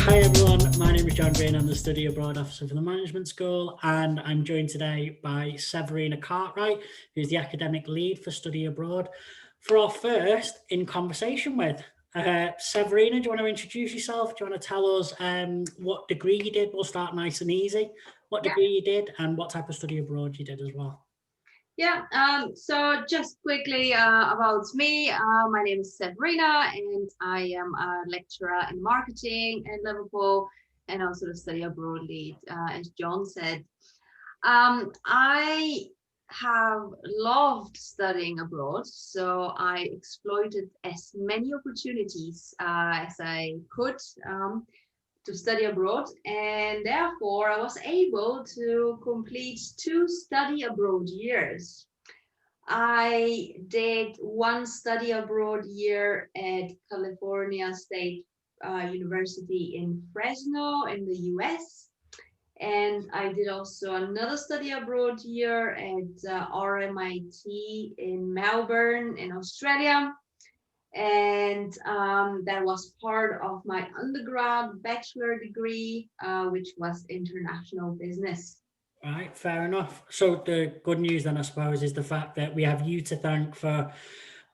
Hi everyone, my name is John Green. I'm the Study Abroad Officer for the Management School, and I'm joined today by Severina Cartwright, who's the Academic Lead for Study Abroad, for our first in conversation with. Severina, do you want to introduce yourself? Do you want to tell us what degree you did? We'll start nice and easy. What degree you did and what type of study abroad you did as well. So just quickly about me, my name is Severina and I am a lecturer in marketing at Liverpool and also the study abroad lead, as John said. I have loved studying abroad, so I exploited as many opportunities as I could to study abroad, and therefore I was able to complete 2 study abroad years. I did 1 study abroad year at California State University in Fresno in the US, and I did also another study abroad year at RMIT in Melbourne in Australia. And that was part of my undergrad bachelor degree, which was international business. Right, fair enough. So the good news then, I suppose, is the fact that we have you to thank for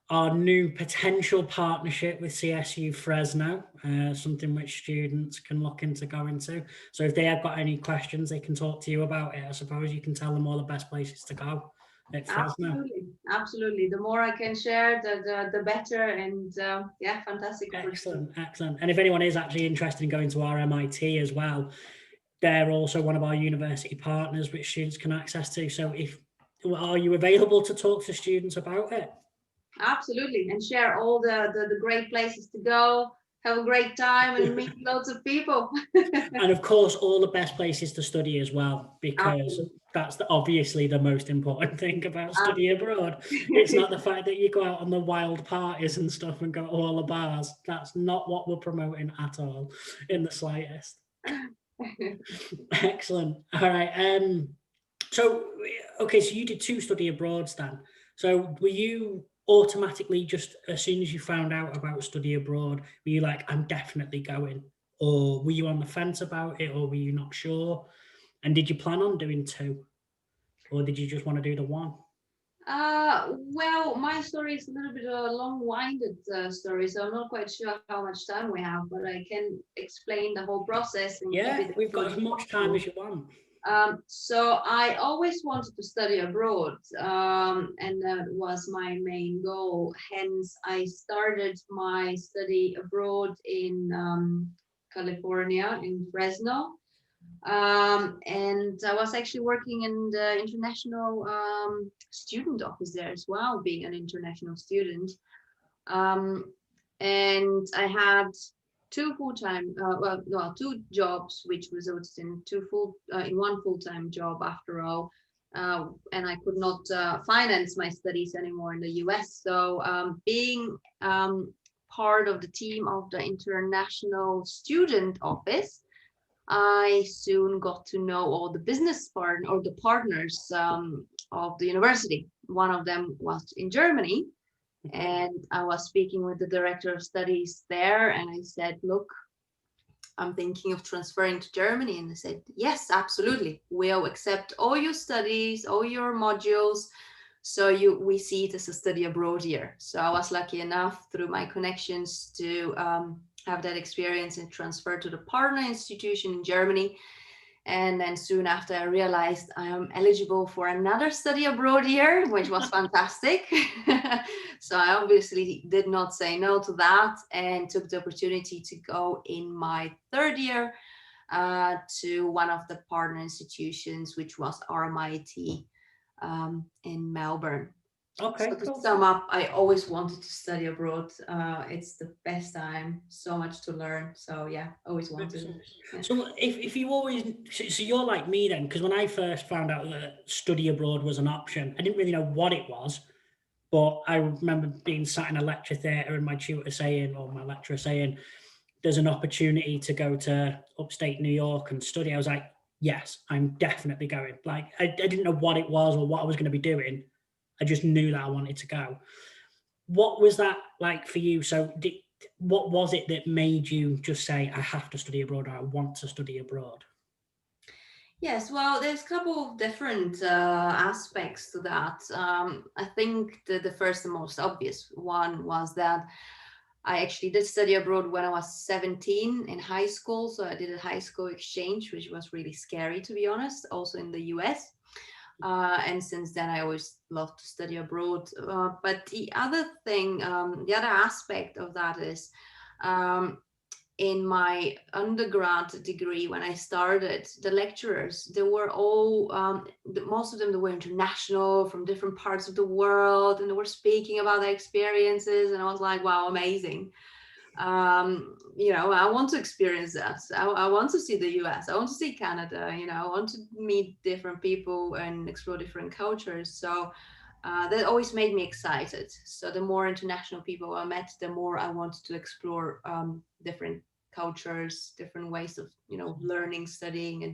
our new potential partnership with CSU Fresno, something which students can look into going to. So if they have got any questions, they can talk to you about it. I suppose you can tell them all the best places to go. Absolutely. The more I can share, the better. And fantastic. Excellent. And if anyone is actually interested in going to RMIT as well, they're also one of our university partners which students can access to. So are you available to talk to students about it? Absolutely. And share all the great places to go, have a great time and meet lots of people. And of course, all the best places to study as well, because that's obviously the most important thing about study abroad. It's not the fact that you go out on the wild parties and stuff and go to all the bars. That's not what we're promoting at all, in the slightest. Excellent. All right. So you did 2 study abroads then. So were you automatically, just as soon as you found out about study abroad, were you like, I'm definitely going? Or were you on the fence about it, or were you not sure? And did you plan on doing 2? Or did you just want to do the 1? Well, my story is a little bit a long-winded story, so I'm not quite sure how much time we have, but I can explain the whole process. And we've got as much time as you want. So I always wanted to study abroad, and that was my main goal. Hence, I started my study abroad in California, in Fresno. And I was actually working in the international student office there as well, being an international student. And I had 2 full-time, 2 jobs, which resulted in 1 full-time job after all. And I could not finance my studies anymore in the US. So being part of the team of the international student office, I soon got to know all the business partners of the university. One of them was in Germany, and I was speaking with the director of studies there, and I said, look, I'm thinking of transferring to Germany. And they said, yes, absolutely. We'll accept all your studies, all your modules. So we see it as a study abroad year. So I was lucky enough through my connections to have that experience and transfer to the partner institution in Germany. And then soon after, I realized I am eligible for another study abroad year, which was fantastic. So I obviously did not say no to that and took the opportunity to go in my 3rd year to one of the partner institutions, which was RMIT in Melbourne. Okay. So to sum up, I always wanted to study abroad. It's the best time, so much to learn. So yeah, always wanted. Yeah. So if you always, so you're like me then, because when I first found out that study abroad was an option, I didn't really know what it was, but I remember being sat in a lecture theatre and my lecturer saying, there's an opportunity to go to upstate New York and study. I was like, yes, I'm definitely going. Like, I didn't know what it was or what I was going to be doing. I just knew that I wanted to go. What was that like for you? So what was it that made you just say, I have to study abroad, or I want to study abroad? Yes, well, there's a couple of different aspects to that. I think the first and most obvious one was that I actually did study abroad when I was 17 in high school. So I did a high school exchange, which was really scary, to be honest, also in the US. And since then, I always loved to study abroad. But the other thing, the other aspect of that is, in my undergrad degree, when I started, the lecturers, they were all, most of them, they were international from different parts of the world, and they were speaking about their experiences. And I was like, wow, amazing. I want to experience that. I want to see the US. I want to see Canada. I want to meet different people and explore different cultures. So that always made me excited. So the more international people I met, the more I wanted to explore different cultures, different ways of learning, studying, and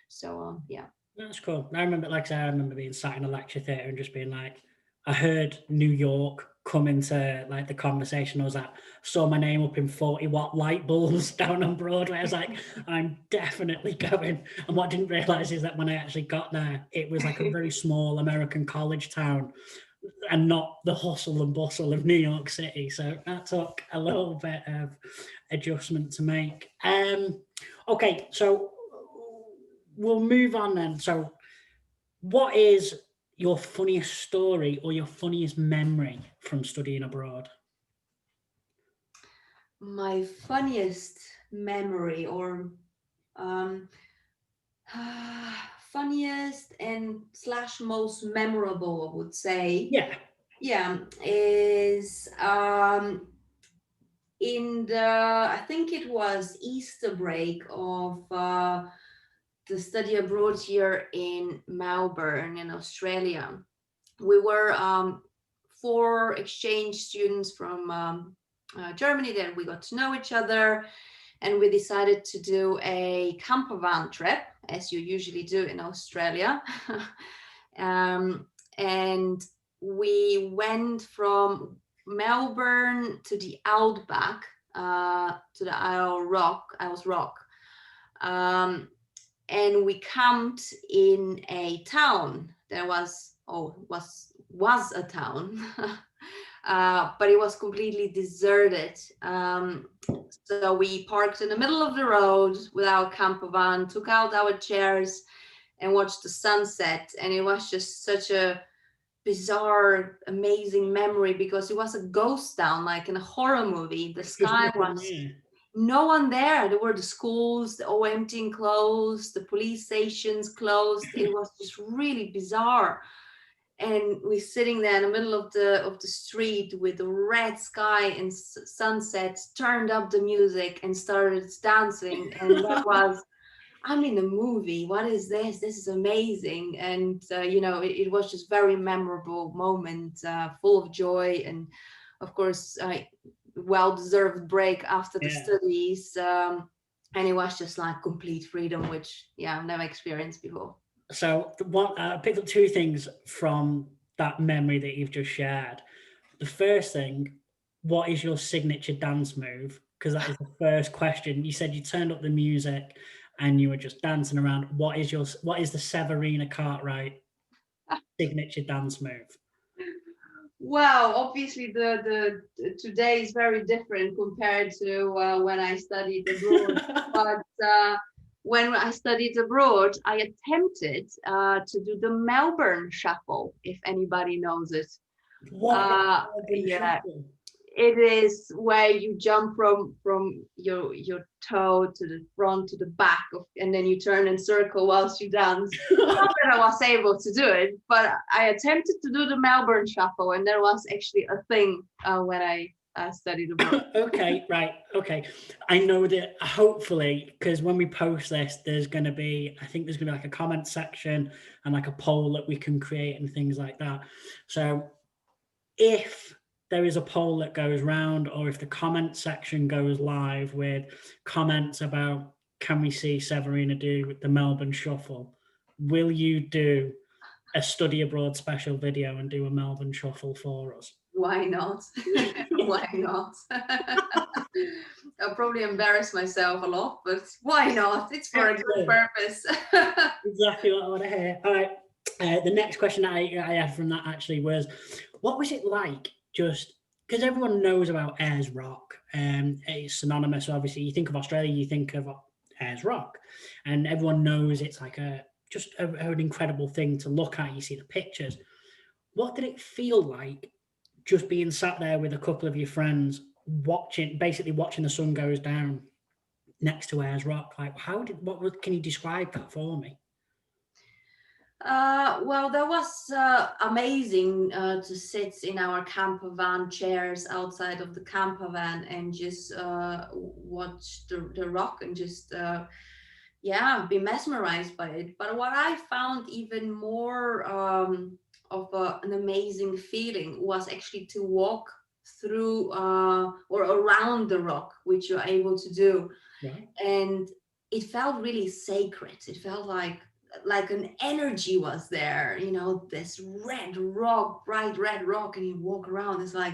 so on. Yeah. That's cool. I remember, like I said, I remember being sat in a lecture theatre and just being like, I heard New York come into like the conversation. I was like, saw my name up in 40-watt light bulbs down on Broadway. I was like, I'm definitely going. And what I didn't realise is that when I actually got there, it was like a very small American college town and not the hustle and bustle of New York City. So that took a little bit of adjustment to make. Okay, so we'll move on then. So what is your funniest story or your funniest memory from studying abroad? My funniest memory, or um, funniest and slash most memorable, I would say, Yeah. yeah, is in the, I think it was Easter break of the study abroad here in Melbourne in Australia. We were four exchange students from Germany. Then we got to know each other, and we decided to do a camper van trip, as you usually do in Australia. And we went from Melbourne to the outback, to the Isles Rock. And we camped in a town. There was a town, but it was completely deserted. So we parked in the middle of the road with our camper van, took out our chairs, and watched the sunset. And it was just such a bizarre, amazing memory, because it was a ghost town, like in a horror movie. The sky was no one there. There were the schools all empty and closed, the police stations closed. It was just really bizarre. And we're sitting there in the middle of the street with the red sky and sunset, turned up the music and started dancing. And that was, I'm in a movie. What is this? This is amazing. And it was just very memorable moment, full of joy, and of course well-deserved break after the studies, and it was just like complete freedom, which I've never experienced before. So I picked up two things from that memory that you've just shared. The first thing, what is your signature dance move? Because that is the first question. You said you turned up the music and you were just dancing around. What is the Severina Cartwright signature dance move? Well, obviously the today is very different compared to when I studied abroad. But when I studied abroad, I attempted to do the Melbourne Shuffle, if anybody knows it. Yeah, it is where you jump from your toe to the front to the back and then you turn in circle whilst you dance. Not that I was able to do it, but I attempted to do the Melbourne Shuffle, and there was actually a thing when I studied abroad. Okay, right. Okay. I know that hopefully, because when we post this, there's going to be like a comment section and like a poll that we can create and things like that. So if there is a poll that goes round, or if the comment section goes live with comments about, can we see Severina do the Melbourne Shuffle, will you do a study abroad special video and do a Melbourne Shuffle for us? Why not? Why not? I'll probably embarrass myself a lot, but why not? It's for a good purpose. Exactly what I want to hear. All right. The next question I had from that actually was, what was it like just, because everyone knows about Ayers Rock, and it's synonymous. Obviously, you think of Australia, you think of Ayers Rock, and everyone knows it's like just an incredible thing to look at. You see the pictures. What did it feel like just being sat there with a couple of your friends, basically watching the sun goes down next to Ayers Rock? Like, can you describe that for me? Well, that was amazing to sit in our camper van chairs outside of the camper van and just watch the rock and just be mesmerized by it. But what I found even more of an amazing feeling was actually to walk through or around the rock, which you're able to do. Right. And it felt really sacred. It felt like an energy was there, this red rock, bright red rock, and you walk around, it's like,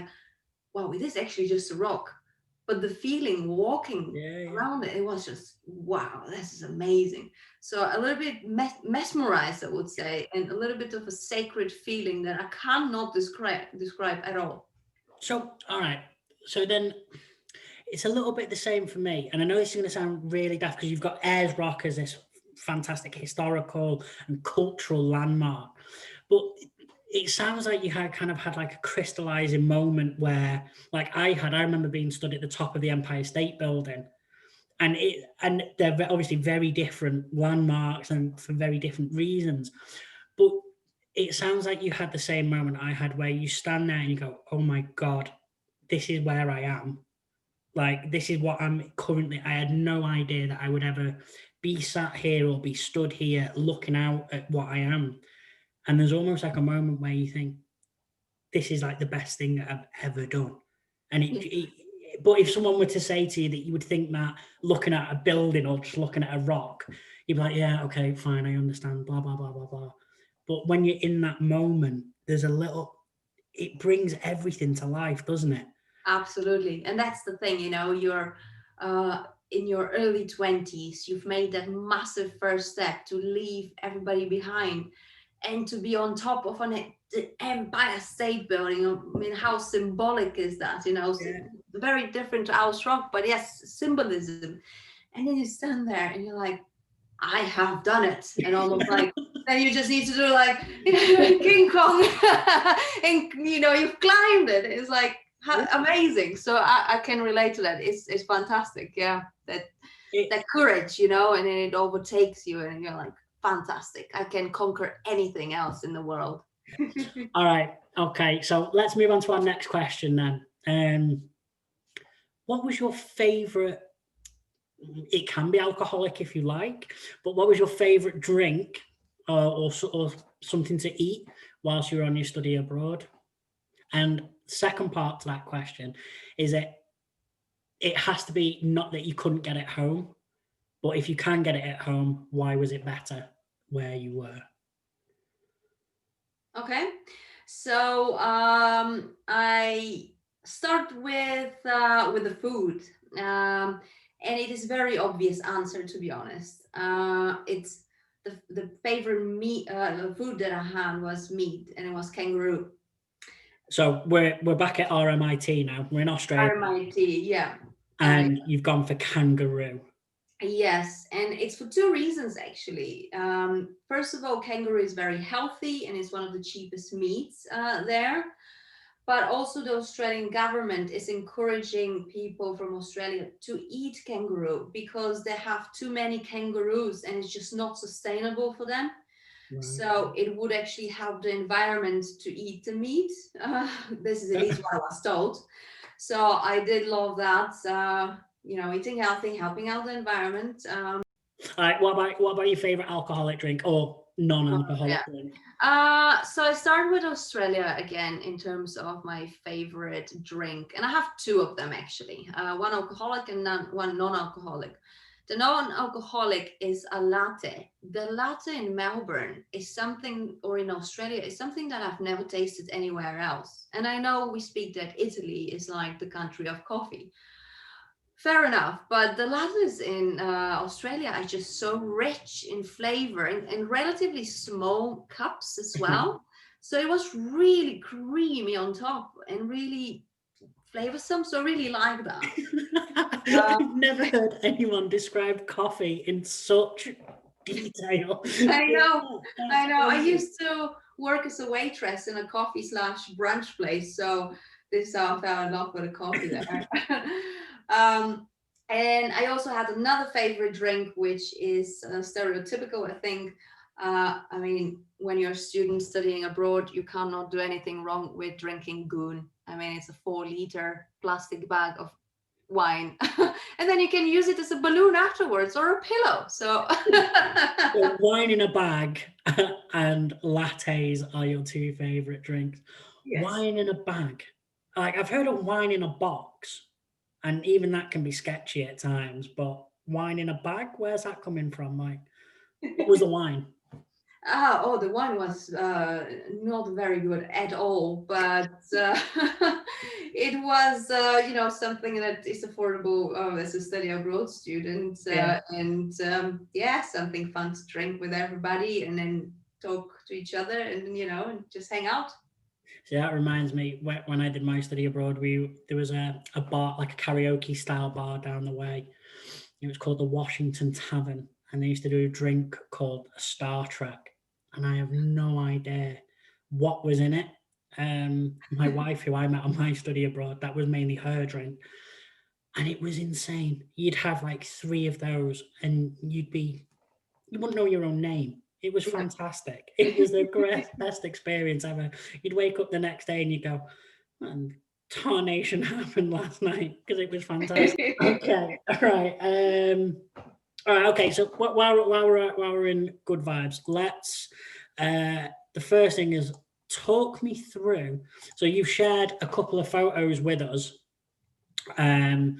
wow, it is actually just a rock. But the feeling walking around it was just, wow, this is amazing. So a little bit mesmerized, I would say, and a little bit of a sacred feeling that I cannot describe at all. So, all right. So then it's a little bit the same for me. And I know this is going to sound really daft because you've got Ayers Rock as this fantastic historical and cultural landmark. But it sounds like you had like a crystallizing moment where, like I remember being stood at the top of the Empire State Building, and they're obviously very different landmarks and for very different reasons. But it sounds like you had the same moment I had, where you stand there and you go, oh my God, this is where I am. Like, this is what I'm currently. I had no idea that I would ever be sat here or be stood here looking out at what I am. And there's almost like a moment where you think, this is like the best thing that I've ever done. And but if someone were to say to you that you would think that looking at a building or just looking at a rock, you'd be like, yeah, okay, fine, I understand, blah, blah, blah, blah, blah. But when you're in that moment, it brings everything to life, doesn't it? Absolutely. And that's the thing, you're in your early 20s, you've made that massive first step to leave everybody behind and to be on top of the Empire State Building. I mean, how symbolic is that? Very different to Ayers Rock, but yes, symbolism. And then you stand there and you're like, I have done it. And almost like, then you just need to do like King Kong and you've climbed it. It's like, amazing. So I can relate to that. It's fantastic. Yeah, that courage, and then it overtakes you and you're like, fantastic, I can conquer anything else in the world. All right, okay, so let's move on to our next question then. What was your favorite, it can be alcoholic if you like, but what was your favorite drink or something to eat whilst you were on your study abroad? And second part to that question is that it has to be not that you couldn't get it home, but if you can get it at home, why was it better where you were? Okay, so I start with the food, and it is a very obvious answer, to be honest. It's the favorite meat, food that I had was meat, and it was kangaroo. So we're back at RMIT now. We're in Australia. RMIT, yeah. And you've gone for kangaroo. Yes, and it's for two reasons, actually. First of all, kangaroo is very healthy and it's one of the cheapest meats there. But also the Australian government is encouraging people from Australia to eat kangaroo because they have too many kangaroos and it's just not sustainable for them. Right. So it would actually help the environment to eat the meat. This is at least what I was told. So I did love that. Eating healthy, helping out the environment. All right, what about your favorite alcoholic drink or non-alcoholic drink? So I start with Australia again in terms of my favorite drink, and I have two of them actually. One alcoholic and one non-alcoholic. The non-alcoholic is a latte. The latte in Melbourne is something, or in Australia, is something that I've never tasted anywhere else. And I know we speak that Italy is like the country of coffee. Fair enough, but the lattes in Australia are just so rich in flavor and relatively small cups as well. So it was really creamy on top and really flavorsome. So I really like that. I've never heard anyone describe coffee in such detail. I know, That's I know. I amazing. used to work as a waitress in a coffee slash brunch place, so this is how I fell in love with the coffee there. um, and I also had another favorite drink, which is stereotypical, I think. I mean, when you're a student studying abroad, you cannot do anything wrong with drinking goon. I mean, it's a 4-liter plastic bag of wine, and then you can use it as a balloon afterwards or a pillow. So So wine in a bag and lattes are your two favorite drinks. yes. Wine in a bag. Like I've heard of wine in a box, and even that can be sketchy at times. But wine in a bag, where's that coming from? Like, what was the wine? Oh, the wine was not very good at all, but it was, something that is affordable as a study abroad student, Yeah. and yeah, something fun to drink with everybody, and then talk to each other, and and just hang out. So that reminds me when I did my study abroad, there was a bar, like a karaoke style bar down the way. It was called the Washington Tavern, and they used to do a drink called Star Trek, and I have no idea what was in it. My wife, who I met on my study abroad, that was mainly her drink, and it was insane. You'd have like 3 of those, and you wouldn't know your own name. It was Yeah. fantastic. It was the best experience ever. You'd wake up the next day and you go, man, tarnation happened last night because it was fantastic. Okay, all right. All right, okay. So while we're in good vibes, let's. The first thing is talk me through. So you've shared a couple of photos with us, um,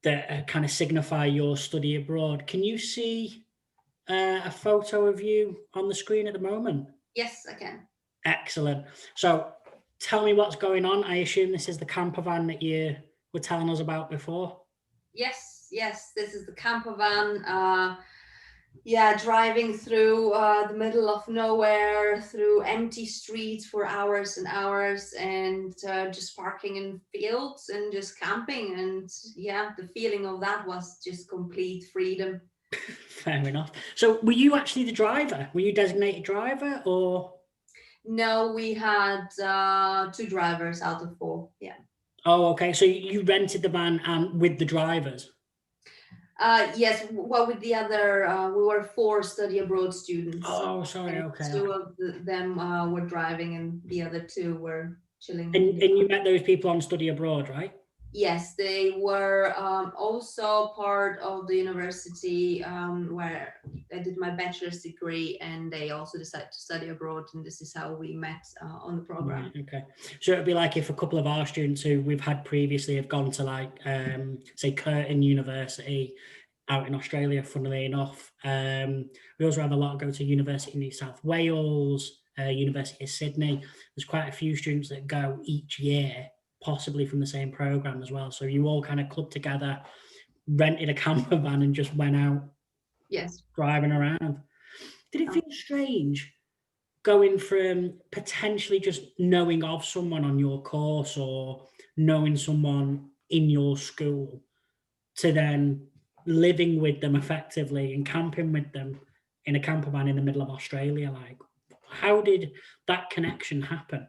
that kind of signify your study abroad. Can you see a photo of you on the screen at the moment? Yes, I can. Excellent. So tell me what's going on. I assume this is the camper van that you were telling us about before. Yes, yes, this is the camper van. Yeah, driving through the middle of nowhere, through empty streets for hours and hours, and just parking in fields and just camping. And yeah, the feeling of that was just complete freedom. Fair enough. So were you actually the driver? Were you designated driver or? No, we had 2 drivers out of 4. Yeah. Oh, okay. So you rented the van and with the drivers. Yes, well, with the other, we were 4 study abroad students, Oh, sorry. and Okay. 2 of them were driving, and the other 2 were chilling in And the. you met those people on study abroad, right? Yes, they were also part of the university where I did my bachelor's degree, and they also decided to study abroad, and this is how we met on the Right. program. Okay. So it'd be like if a couple of our students who we've had previously have gone to like, say, Curtin University out in Australia, funnily enough. We also have a lot go to University of New South Wales, University of Sydney. There's quite a few students that go each year, possibly from the same program as well. So you all kind of clubbed together, rented a camper van, and just went out Yes. driving around. Did it Um, feel strange going from potentially just knowing of someone on your course or knowing someone in your school to then living with them effectively and camping with them in a camper van in the middle of Australia? Like, how did that connection happen?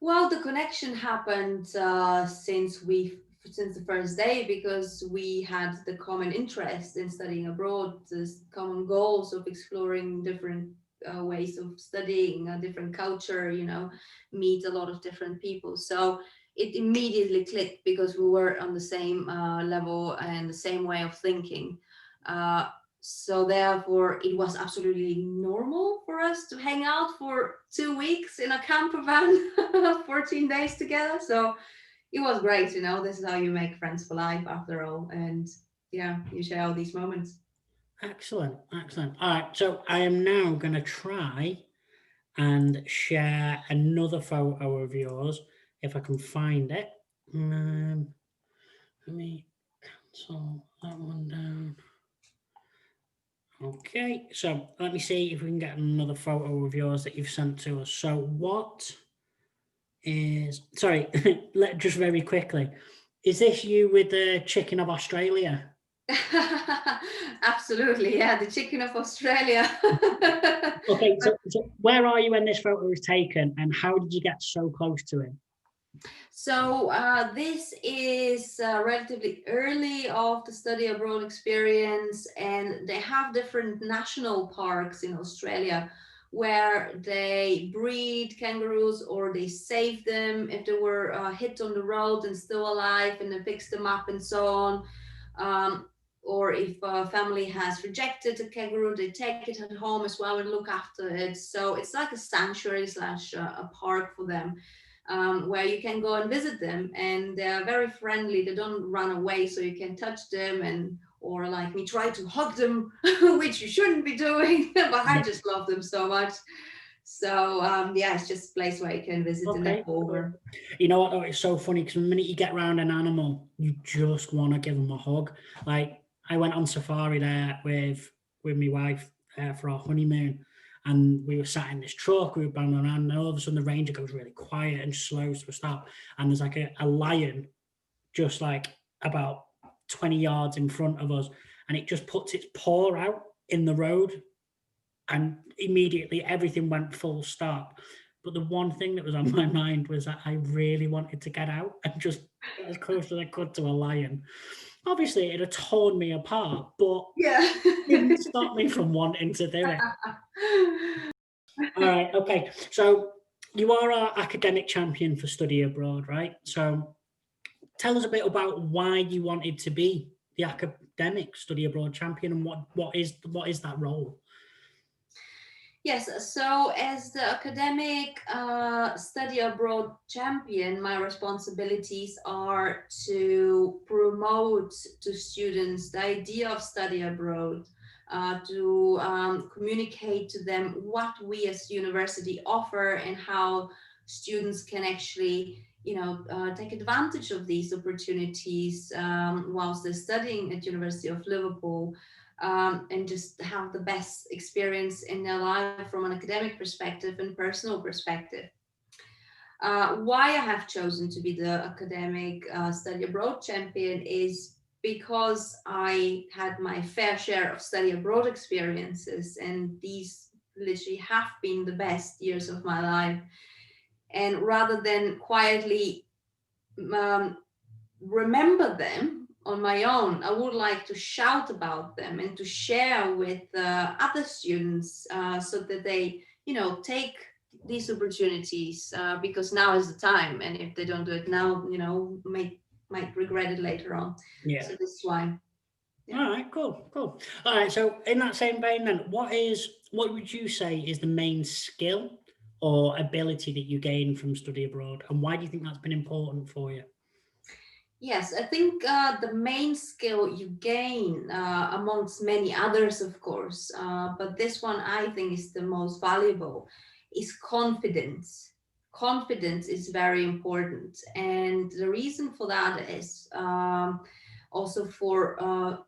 Well, the connection happened since the first day, because we had the common interest in studying abroad, this common goals of exploring different ways of studying a different culture, meet a lot of different people. So it immediately clicked because we were on the same level and the same way of thinking. Uh, so therefore, it was absolutely normal for us to hang out for 2 weeks in a camper van, 14 days together. So it was great. This is how you make friends for life after all. And yeah, you share all these moments. Excellent, excellent. All right, so I am now going to try and share another photo of yours if I can find it. Let me cancel that one down. Okay, so let me see if we can get another photo of yours that you've sent to us. So what is, sorry, just very quickly, is this you with the chicken of Australia? Absolutely, yeah, the chicken of Australia. Okay, so where are you when this photo was taken, and how did you get so close to him? So this is relatively early of the study abroad experience, and they have different national parks in Australia where they breed kangaroos or they save them if they were hit on the road and still alive, and then fix them up and so on. Or if a family has rejected a kangaroo, they take it at home as well and look after it. So it's like a sanctuary slash a park for them. Where you can go and visit them, and they're very friendly. They don't run away, so you can touch them, and or like me, try to hug them, which you shouldn't be doing, but I just love them so much. So yeah, it's just a place where you can visit and Okay, over. cool. You know what though, it's so funny because the minute you get around an animal, you just want to give them a hug. Like I went on safari there with my wife for our honeymoon, and we were sat in this truck, we were banging around, and all of a sudden the ranger goes really quiet and slows to a stop, and there's like a lion just like about 20 yards in front of us, and it just puts its paw out in the road, and immediately everything went full stop. But the one thing that was on my mind was that I really wanted to get out and just get as close as I could to a lion. Obviously, it had torn me apart, but Yeah. didn't stop me from wanting to do it. All right, okay. So you are our academic champion for study abroad, right? So tell us a bit about why you wanted to be the academic study abroad champion, and what is that role? Yes, so as the academic study abroad champion, my responsibilities are to promote to students the idea of study abroad, to communicate to them what we as university offer and how students can actually, take advantage of these opportunities whilst they're studying at University of Liverpool. And just have the best experience in their life from an academic perspective and personal perspective. Why I have chosen to be the academic study abroad champion is because I had my fair share of study abroad experiences, and these literally have been the best years of my life. And rather than quietly remember them on my own, I would like to shout about them and to share with other students so that they, take these opportunities because now is the time. And if they don't do it now, might regret it later on. Yeah. So this is why. Yeah. All right, cool. All right, so in that same vein then, what would you say is the main skill or ability that you gain from study abroad, and why do you think that's been important for you? Yes, I think the main skill you gain, amongst many others, of course, but this one I think is the most valuable, is confidence. Confidence is very important. And the reason for that is also for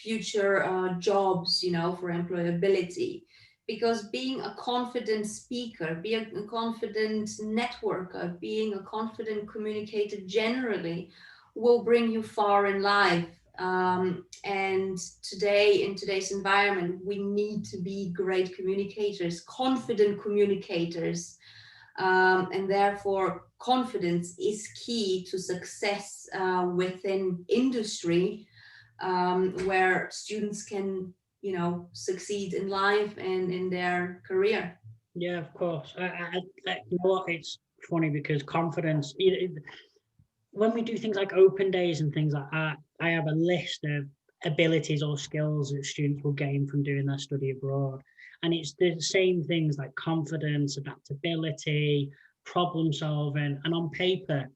future jobs, for employability. Because being a confident speaker, being a confident networker, being a confident communicator generally, will bring you far in life. And today, in today's environment, we need to be great communicators, confident communicators. And therefore, confidence is key to success within industry, where students can, succeed in life and in their career. Yeah, of course. You know what? It's funny because confidence, when we do things like open days and things like that, I have a list of abilities or skills that students will gain from doing their study abroad. And it's the same things like confidence, adaptability, problem solving. And on paper,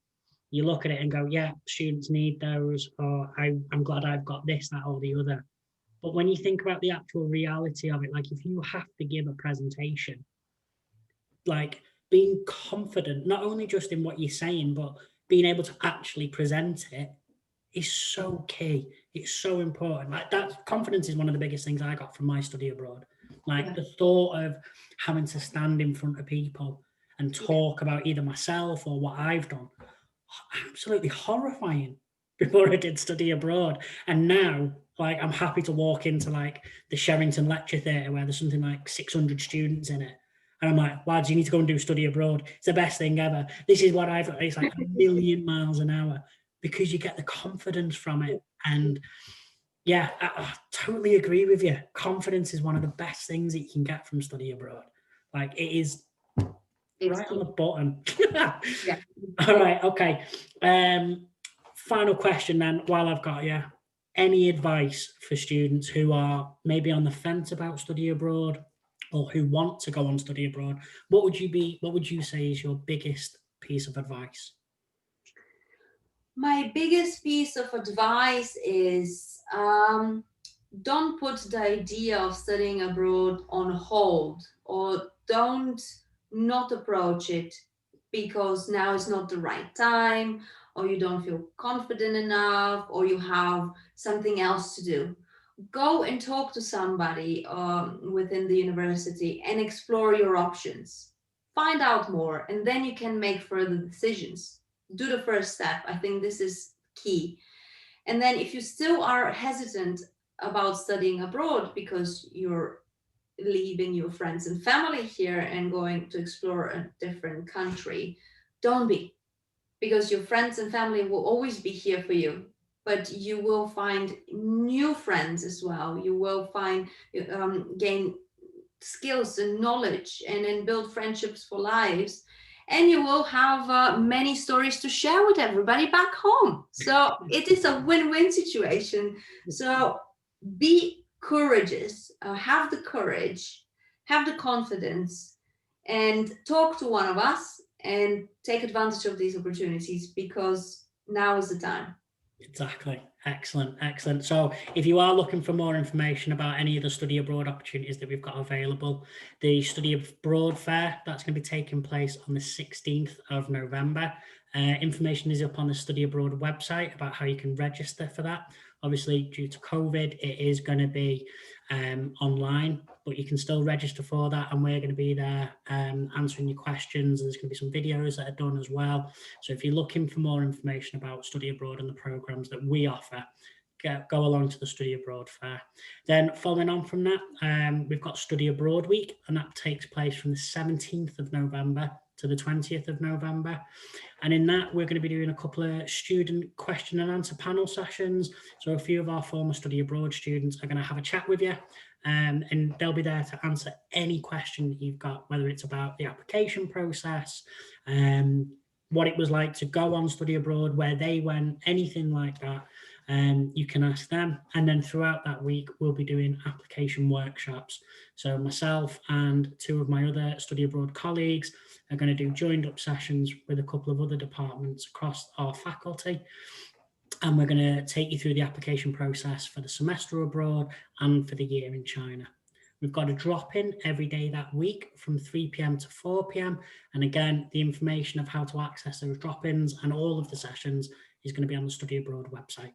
you look at it and go, yeah, students need those, or I'm glad I've got this, that, or the other. But when you think about the actual reality of it, like if you have to give a presentation, like being confident, not only just in what you're saying, but being able to actually present it is so key. It's so important. Like that confidence is one of the biggest things I got from my study abroad. Like the thought of having to stand in front of people and talk about either myself or what I've done, absolutely horrifying before I did study abroad. And now, like, I'm happy to walk into like the Sherrington Lecture Theatre where there's something like 600 students in it. And I'm like, lads, you need to go and do study abroad. It's the best thing ever. This is what I've got. It's like a million miles an hour because you get the confidence from it. And yeah, I totally agree with you. Confidence is one of the best things that you can get from study abroad. Like it is right on the button. Yeah. All right. Okay. Final question then, while I've got you. Any advice for students who are maybe on the fence about study abroad or who want to go on study abroad? What would you say is your biggest piece of advice? My biggest piece of advice is don't put the idea of studying abroad on hold, or don't not approach it because now is not the right time, or you don't feel confident enough, or you have something else to do. Go and talk to somebody within the university and explore your options. Find out more, and then you can make further decisions. Do the first step. I think this is key. And then if you still are hesitant about studying abroad because you're leaving your friends and family here and going to explore a different country, don't be, because your friends and family will always be here for you, but you will find new friends as well. You will find gain skills and knowledge, and then build friendships for lives. And you will have many stories to share with everybody back home. So it is a win-win situation. So be courageous, have the courage, have the confidence, and talk to one of us and take advantage of these opportunities, because now is the time. Exactly. Excellent. Excellent. So if you are looking for more information about any of the study abroad opportunities that we've got available, the Study Abroad Fair, that's going to be taking place on the 16th of November. Information is up on the Study Abroad website about how you can register for that. Obviously, due to COVID, it is going to be online, but you can still register for that, and we're going to be there answering your questions. There's going to be some videos that are done as well. So if you're looking for more information about study abroad and the programs that we offer, go along to the Study Abroad Fair. Then following on from that, we've got Study Abroad Week, and that takes place from the 17th of November to the 20th of November. And in that, we're going to be doing a couple of student question and answer panel sessions. So a few of our former study abroad students are going to have a chat with you, and they'll be there to answer any question that you've got, whether it's about the application process, what it was like to go on study abroad, where they went, anything like that. You can ask them. And then throughout that week, we'll be doing application workshops. So myself and two of my other study abroad colleagues are going to do joined up sessions with a couple of other departments across our faculty. And we're going to take you through the application process for the semester abroad and for the year in China. We've got a drop-in every day that week from 3 p.m. to 4 p.m. And again, the information of how to access those drop-ins and all of the sessions is going to be on the Study Abroad website.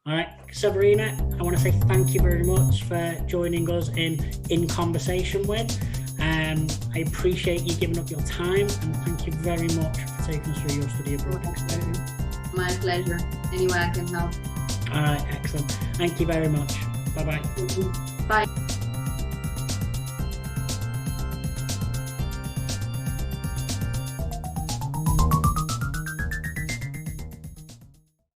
All right, Severina, I want to say thank you very much for joining us in conversation with. I appreciate you giving up your time, and thank you very much for taking us through your study abroad experience. My pleasure. Any way I can help. All right, excellent. Thank you very much. Bye-bye. Bye.